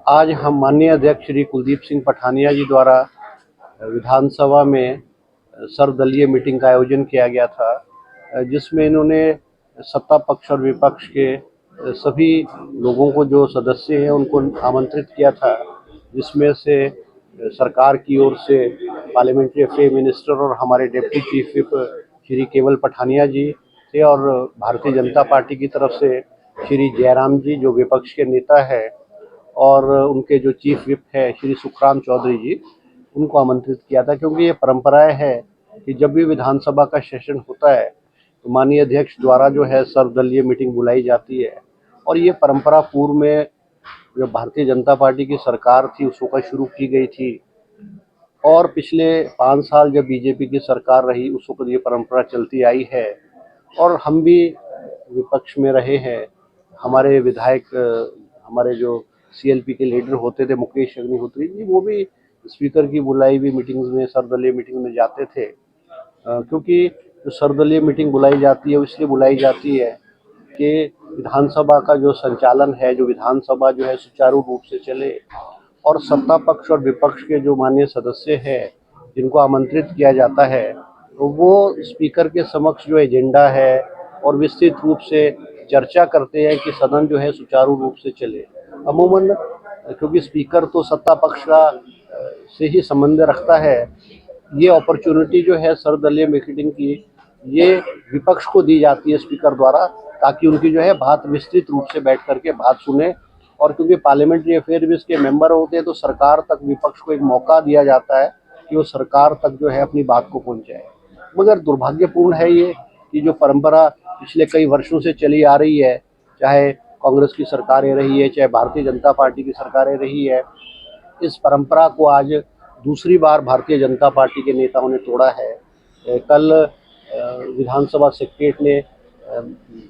आज हम माननीय अध्यक्ष श्री कुलदीप सिंह पठानिया जी द्वारा विधानसभा में सर्वदलीय मीटिंग का आयोजन किया गया था, जिसमें इन्होंने सत्ता पक्ष और विपक्ष के सभी लोगों को, जो सदस्य हैं, उनको आमंत्रित किया था, जिसमें से सरकार की ओर से पार्लियामेंट्री अफेयर मिनिस्टर और हमारे डिप्टी चीफ विप श्री केवल पठानिया जी थे, और भारतीय जनता पार्टी की तरफ से श्री जयराम जी, जो विपक्ष के नेता है, और उनके जो चीफ विप है श्री सुखराम चौधरी जी, उनको आमंत्रित किया था। क्योंकि ये परंपराएं है कि जब भी विधानसभा का सेशन होता है तो माननीय अध्यक्ष द्वारा जो है सर्वदलीय मीटिंग बुलाई जाती है, और ये परंपरा पूर्व में जो भारतीय जनता पार्टी की सरकार थी उस वक्त शुरू की गई थी, और पिछले 5 साल जब बीजेपी की सरकार रही उस वक्त ये परंपरा चलती आई है, और हम भी विपक्ष में रहे हैं। हमारे विधायक, हमारे जो सीएलपी के लीडर होते थे मुकेश अग्निहोत्री जी, वो भी स्पीकर की बुलाई हुई मीटिंग्स में, सर्वदलीय मीटिंग में जाते थे, क्योंकि जो सर्वदलीय मीटिंग बुलाई जाती है वो इसलिए बुलाई जाती है कि विधानसभा का जो संचालन है, जो विधानसभा जो है सुचारू रूप से चले, और सत्ता पक्ष और विपक्ष के जो माननीय सदस्य हैं जिनको आमंत्रित किया जाता है, तो वो स्पीकर के समक्ष जो एजेंडा है और विस्तृत रूप से चर्चा करते हैं कि सदन जो है सुचारू रूप से चले। अमूमन क्योंकि स्पीकर तो सत्ता पक्ष का से ही संबंध रखता है, ये अपॉर्चुनिटी जो है सर्वदलीय मीटिंग की, ये विपक्ष को दी जाती है स्पीकर द्वारा, ताकि उनकी जो है बात विस्तृत रूप से बैठ करके बात सुने। और क्योंकि पार्लियामेंट्री अफेयर के मेंबर होते हैं तो सरकार तक विपक्ष को एक मौका दिया जाता है कि वो सरकार तक जो है अपनी बात को पहुंचाए। मगर दुर्भाग्यपूर्ण है ये कि जो परंपरा पिछले कई वर्षों से चली आ रही है, चाहे कांग्रेस की सरकारें रही है, चाहे भारतीय जनता पार्टी की सरकारें रही है, इस परंपरा को आज दूसरी बार भारतीय जनता पार्टी के नेताओं ने तोड़ा है। कल विधानसभा सेक्रेटरी ने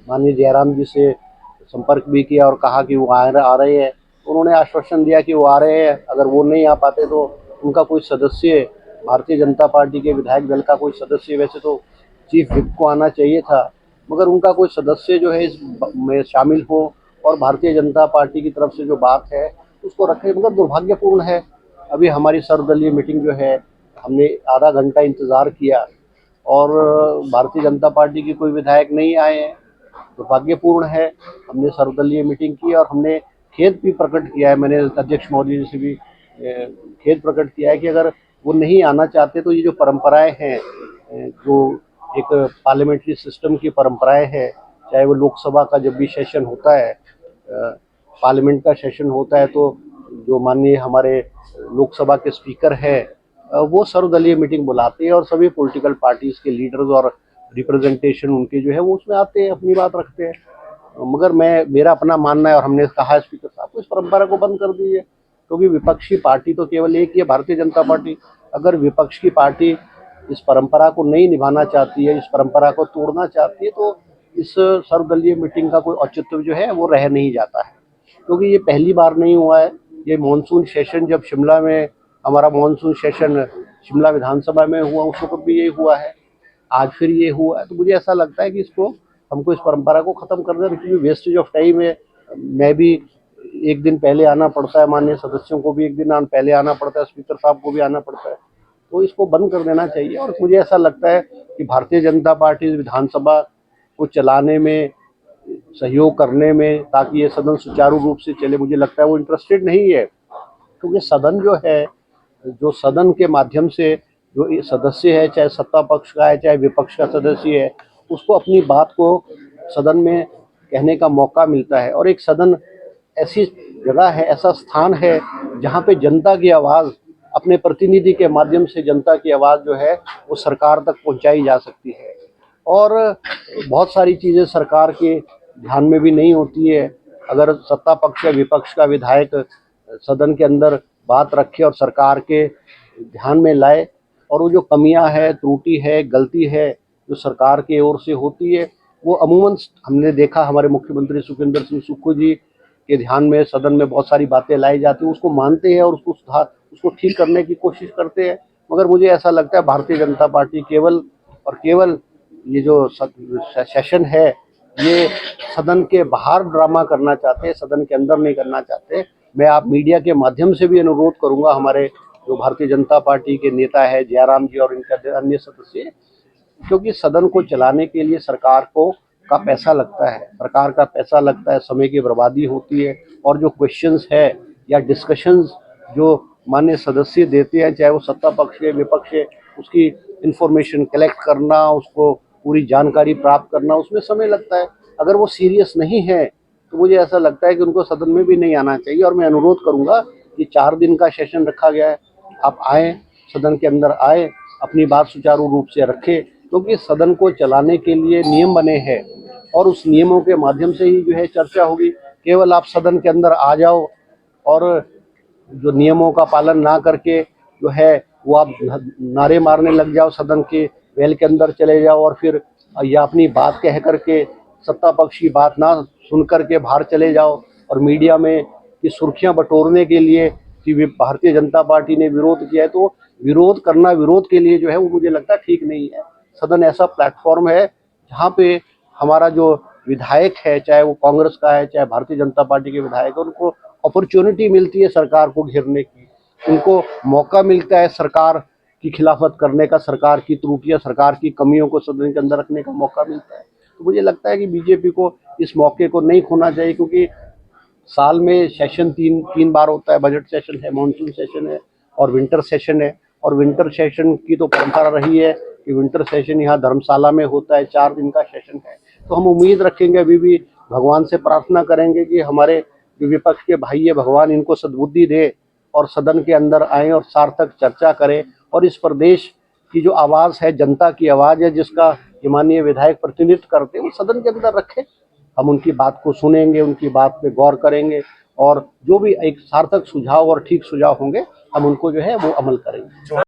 माननीय जयराम जी से संपर्क भी किया और कहा कि वो आ रहे हैं। उन्होंने आश्वासन दिया कि वो आ रहे हैं, अगर वो नहीं आ पाते तो उनका कोई सदस्य, भारतीय जनता पार्टी के विधायक दल का कोई सदस्य, वैसे तो चीफ विप को आना चाहिए था, मगर उनका कोई सदस्य जो है इस में शामिल हो और भारतीय जनता पार्टी की तरफ से जो बात है उसको रखें। मगर दुर्भाग्यपूर्ण है, अभी हमारी सर्वदलीय मीटिंग जो है, हमने आधा घंटा इंतज़ार किया और भारतीय जनता पार्टी के कोई विधायक नहीं आए हैं। दुर्भाग्यपूर्ण है। हमने सर्वदलीय मीटिंग की और हमने खेद भी प्रकट किया है, मैंने अध्यक्ष महोदय जी से भी खेद प्रकट किया है कि अगर वो नहीं आना चाहते तो ये जो परंपराएं हैं, जो एक पार्लियामेंट्री सिस्टम की परंपराएं हैं, चाहे वो लोकसभा का जब भी सेशन होता है, पार्लियामेंट का सेशन होता है, तो जो माननीय हमारे लोकसभा के स्पीकर हैं, वो सर्वदलीय मीटिंग बुलाते हैं और सभी पॉलिटिकल पार्टीज़ के लीडर्स और रिप्रेजेंटेशन उनके जो है वो उसमें आते हैं, अपनी बात रखते हैं। मगर मेरा अपना मानना है, और हमने कहा स्पीकर साहब को, इस परंपरा को बंद कर दीजिए, क्योंकि विपक्षी पार्टी तो केवल एक ही है, भारतीय जनता पार्टी। अगर विपक्ष की पार्टी इस परंपरा को नहीं निभाना चाहती है, इस परंपरा को तोड़ना चाहती है, तो इस सर्वदलीय मीटिंग का कोई औचित्य जो है वो रह नहीं जाता है। क्योंकि ये पहली बार नहीं हुआ है, ये मानसून सेशन जब शिमला में, हमारा मानसून सेशन शिमला विधानसभा में हुआ, उस वक्त भी ये हुआ है, आज फिर ये हुआ है। तो मुझे ऐसा लगता है कि हमको इस परंपरा को ख़त्म कर देना, क्योंकि वेस्टेज ऑफ टाइम है। मैं भी एक दिन पहले आना पड़ता है, माननीय सदस्यों को भी एक दिन पहले आना पड़ता है, स्पीकर साहब को भी आना पड़ता है, तो इसको बंद कर देना चाहिए। और मुझे ऐसा लगता है कि भारतीय जनता पार्टी विधानसभा को चलाने में, सहयोग करने में, ताकि ये सदन सुचारू रूप से चले, मुझे लगता है वो इंटरेस्टेड नहीं है। क्योंकि सदन जो है, जो सदन के माध्यम से जो सदस्य है, चाहे सत्ता पक्ष का है चाहे विपक्ष का सदस्य है, उसको अपनी बात को सदन में कहने का मौका मिलता है। और एक सदन ऐसी जगह है, ऐसा स्थान है जहाँ पे जनता की आवाज़, अपने प्रतिनिधि के माध्यम से जनता की आवाज़ जो है वो सरकार तक पहुँचाई जा सकती है। और बहुत सारी चीज़ें सरकार के ध्यान में भी नहीं होती है। अगर सत्ता पक्ष या विपक्ष का विधायक सदन के अंदर बात रखे और सरकार के ध्यान में लाए, और वो जो कमियां है, त्रुटि है, गलती है जो सरकार की ओर से होती है, वो अमूमन हमने देखा हमारे मुख्यमंत्री सुखविंदर सिंह सुक्खू जी के ध्यान में सदन में बहुत सारी बातें लाई जाती हैं, उसको मानते हैं और उसको ठीक करने की कोशिश करते हैं। मगर मुझे ऐसा लगता है भारतीय जनता पार्टी केवल और केवल ये जो सेशन है, ये सदन के बाहर ड्रामा करना चाहते हैं, सदन के अंदर नहीं करना चाहते। मैं आप मीडिया के माध्यम से भी अनुरोध करूंगा, हमारे जो भारतीय जनता पार्टी के नेता है जयराम जी और इनका अन्य सदस्य, क्योंकि सदन को चलाने के लिए सरकार को का पैसा लगता है, सरकार का पैसा लगता है, समय की बर्बादी होती है, और जो क्वेश्चंस है या डिस्कशंस जो माननीय सदस्य देते हैं, चाहे वो सत्ता पक्ष है विपक्ष है, उसकी इंफॉर्मेशन कलेक्ट करना, उसको पूरी जानकारी प्राप्त करना, उसमें समय लगता है। अगर वो सीरियस नहीं है तो मुझे ऐसा लगता है कि उनको सदन में भी नहीं आना चाहिए। और मैं अनुरोध करूंगा कि 4 दिन का सेशन रखा गया है, आप आए, सदन के अंदर आए, अपनी बात सुचारू रूप से रखें, क्योंकि सदन को चलाने के लिए नियम बने हैं और उस नियमों के माध्यम से ही जो है चर्चा होगी। केवल आप सदन के अंदर आ जाओ और जो नियमों का पालन ना करके जो है वो आप नारे मारने लग जाओ, सदन के वेल के अंदर चले जाओ और फिर या अपनी बात कह करके सत्ता पक्ष की बात ना सुन करके बाहर चले जाओ और मीडिया में की सुर्खियां बटोरने के लिए कि भारतीय जनता पार्टी ने विरोध किया है, तो विरोध करना विरोध के लिए जो है वो मुझे लगता है ठीक नहीं है। सदन ऐसा प्लेटफॉर्म है जहाँ पे हमारा जो विधायक है, चाहे वो कांग्रेस का है चाहे भारतीय जनता पार्टी के विधायक है, उनको अपॉर्चुनिटी मिलती है सरकार को घेरने की, उनको मौका मिलता है सरकार की खिलाफत करने का, सरकार की त्रुटियां, सरकार की कमियों को सदन के अंदर रखने का मौका मिलता है। तो मुझे लगता है कि बीजेपी को इस मौके को नहीं खोना चाहिए, क्योंकि साल में सेशन तीन बार होता है, बजट सेशन है, मानसून सेशन है और विंटर सेशन है। और विंटर सेशन की तो परंपरा रही है कि विंटर सेशन यहाँ धर्मशाला में होता है, 4 दिन का सेशन है। तो हम उम्मीद रखेंगे, अभी भी भगवान से प्रार्थना करेंगे कि हमारे जो विपक्ष के भाई है, भगवान इनको सद्बुद्धि दे और सदन के अंदर आए और सार्थक चर्चा करें और इस प्रदेश की जो आवाज़ है, जनता की आवाज़ है, जिसका माननीय विधायक प्रतिनिधित्व करते हैं, वो सदन के अंदर रखें। हम उनकी बात को सुनेंगे, उनकी बात पे गौर करेंगे और जो भी एक सार्थक सुझाव और ठीक सुझाव होंगे हम उनको जो है वो अमल करेंगे।